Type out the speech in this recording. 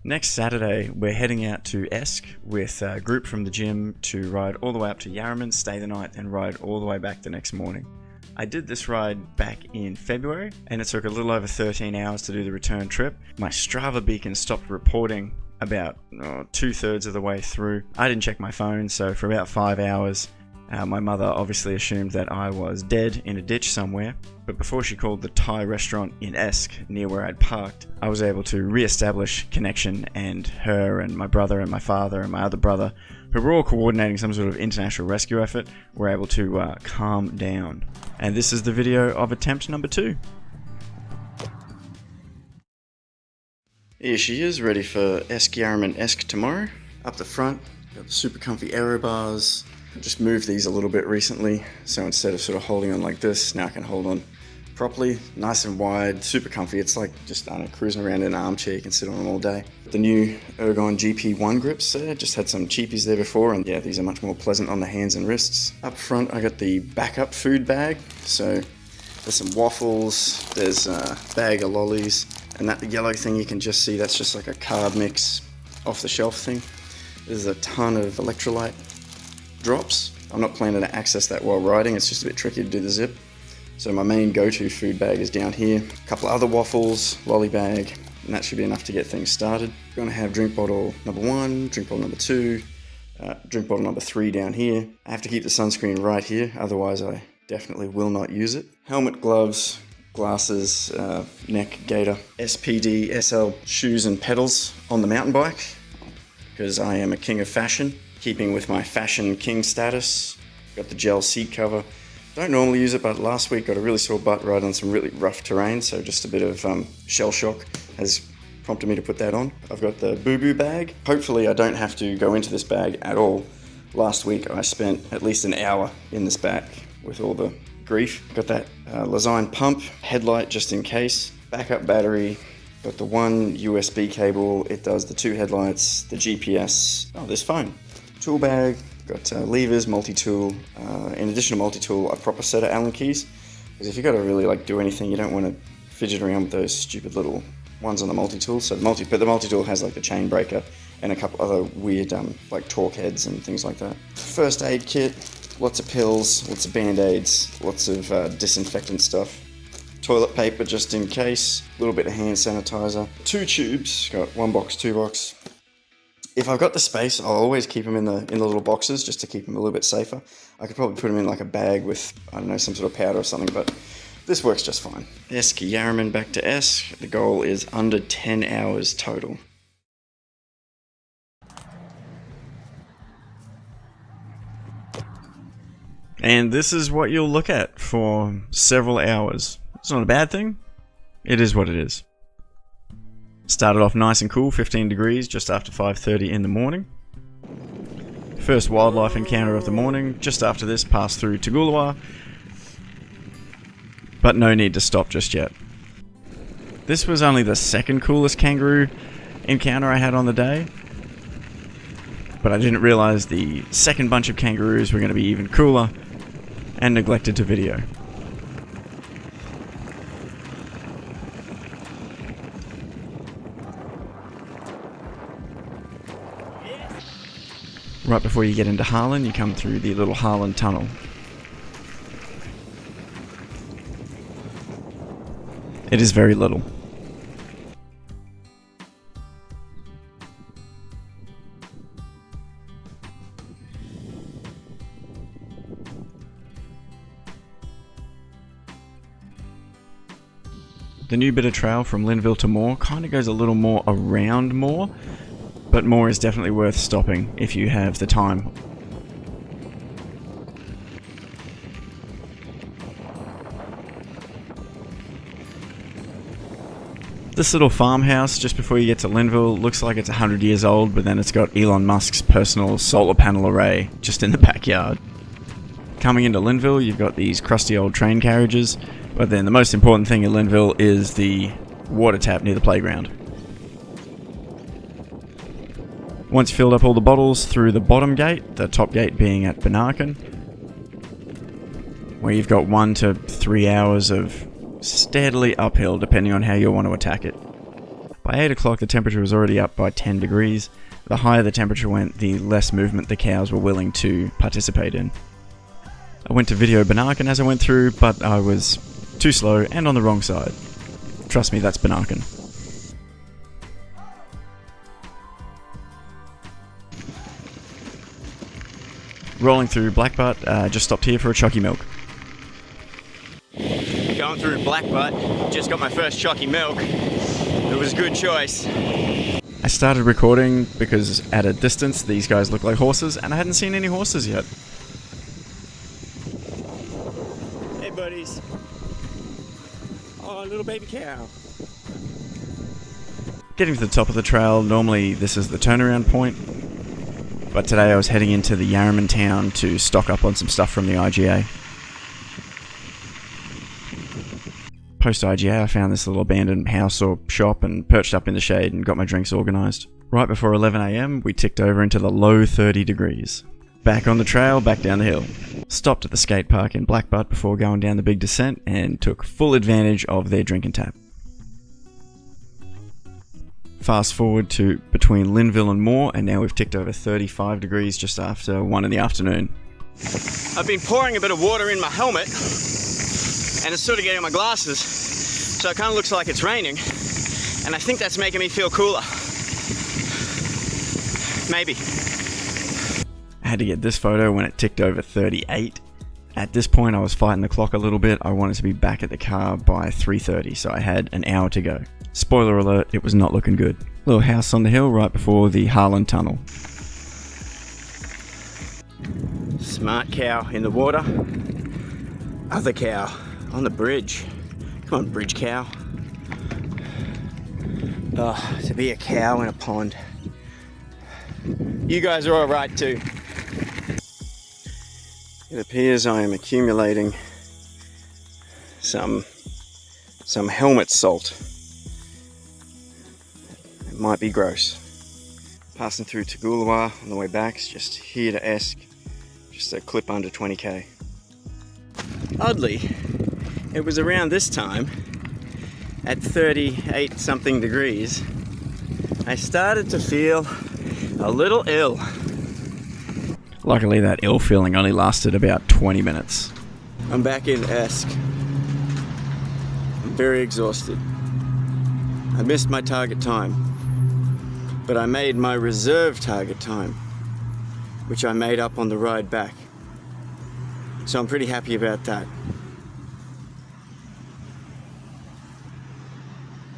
Next Saturday, we're heading out to Esk with a group from the gym to ride all the way up to Yarraman, stay the night, and ride all the way back the next morning. I did this ride back in February, and it took a little over 13 hours to do the return trip. My Strava beacon stopped reporting about 2/3 of the way through. I didn't check my phone, so for about 5 hours, my mother obviously assumed that I was dead in a ditch somewhere. But before she called the Thai restaurant in Esk, near where I'd parked, I was able to re-establish connection, and her and my brother and my father and my other brother, who were all coordinating some sort of international rescue effort, were able to calm down. And this is the video of attempt number 2. Here she is, ready for Esk Yarraman Esk tomorrow. Up the front, got the super comfy aero bars. I just moved these a little bit recently, so instead of sort of holding on like this, now I can hold on properly, nice and wide, super comfy. It's like just, I don't know, cruising around in an armchair. You can sit on them all day. The new Ergon GP1 grips there, just had some cheapies there before, and yeah, these are much more pleasant on the hands and wrists. Up front, I got the backup food bag, so there's some waffles, there's a bag of lollies, and that yellow thing you can just see, that's just like a carb mix off the shelf thing. There's a ton of electrolyte drops. I'm not planning to access that while riding, it's just a bit tricky to do the zip. So my main go-to food bag is down here. A couple of other waffles, lolly bag, and that should be enough to get things started. I'm gonna have drink bottle number 1, drink bottle number 2, drink bottle number 3 down here. I have to keep the sunscreen right here, otherwise I definitely will not use it. Helmet, gloves, glasses, neck gaiter, SPD, SL shoes and pedals on the mountain bike, because I am a king of fashion, keeping with my fashion king status. Got the gel seat cover. Don't normally use it, but last week got a really sore butt riding on some really rough terrain, so just a bit of shell shock has prompted me to put that on. I've got the boo-boo bag. Hopefully I don't have to go into this bag at all. Last week I spent at least an hour in this bag with all the grief. Got that Lazine pump, headlight just in case, backup battery, got the one USB cable, it does the 2 headlights, the GPS, this phone. Tool bag, got levers, multi-tool, in addition to multi-tool, a proper set of Allen keys, because if you've got to really do anything, you don't want to fidget around with those stupid little ones on the multi-tool. So the multi-tool has like the chain breaker and a couple other weird like torque heads and things like that. First aid kit, lots of pills, lots of band-aids, lots of disinfectant stuff. Toilet paper just in case, a little bit of hand sanitizer. 2 tubes, got 1 box, 2 box. If I've got the space, I'll always keep them in the little boxes just to keep them a little bit safer. I could probably put them in like a bag with, I don't know, some sort of powder or something, but this works just fine. Esk Yarraman back to Esk. The goal is under 10 hours total. And this is what you'll look at for several hours. It's not a bad thing. It is what it is. Started off nice and cool, 15 degrees, just after 5:30 in the morning. First wildlife encounter of the morning. Just after this, passed through Tagulawa, but no need to stop just yet. This was only the second coolest kangaroo encounter I had on the day, but I didn't realize the second bunch of kangaroos were going to be even cooler, and neglected to video. Right before you get into Harlan, you come through the little Harlan tunnel. It is very little. The new bit of trail from Linville to Moore kind of goes a little more around Moore, but Moore is definitely worth stopping if you have the time. This little farmhouse just before you get to Linville looks like it's 100 years old, but then it's got Elon Musk's personal solar panel array just in the backyard. Coming into Linville, you've got these crusty old train carriages, but then the most important thing in Linville is the water tap near the playground. Once you filled up all the bottles, through the bottom gate, the top gate being at Benarkin, where you've got 1 to 3 hours of steadily uphill depending on how you want to attack it. By 8 o'clock the temperature was already up by 10 degrees. The higher the temperature went, the less movement the cows were willing to participate in. I went to video Banarkin as I went through, but I was too slow and on the wrong side. Trust me, that's Banarkin. Rolling through Blackbutt, just stopped here for a chocky milk. Going through Blackbutt, just got my first chocky milk. It was a good choice. I started recording because at a distance these guys look like horses and I hadn't seen any horses yet. Hey buddies. Oh, little baby cow. Getting to the top of the trail, normally this is the turnaround point. But today I was heading into the Yarraman town to stock up on some stuff from the IGA. Post IGA, I found this little abandoned house or shop and perched up in the shade and got my drinks organised. Right before 11 AM, we ticked over into the low 30 degrees. Back on the trail, back down the hill. Stopped at the skate park in Blackbutt before going down the big descent and took full advantage of their drinking tap. Fast forward to between Linville and Moore, and now we've ticked over 35 degrees just after 1 in the afternoon. I've been pouring a bit of water in my helmet, and it's sort of getting my glasses, so it kind of looks like it's raining, and I think that's making me feel cooler. Maybe. I had to get this photo when it ticked over 38. At this point I was fighting the clock a little bit. I wanted to be back at the car by 3:30, so I had an hour to go. Spoiler alert, it was not looking good. Little house on the hill right before the Harlan Tunnel. Smart cow in the water. Other cow on the bridge. Come on, bridge cow. Oh, to be a cow in a pond. You guys are alright too. It appears I am accumulating some helmet salt. It might be gross. Passing through Toogoolawah on the way back, it's just here to Esk, just a clip under 20k. Oddly, it was around this time, at 38 something degrees, I started to feel a little ill. Luckily that ill feeling only lasted about 20 minutes. I'm back in Esk. I'm very exhausted. I missed my target time, but I made my reserve target time, which I made up on the ride back. So I'm pretty happy about that.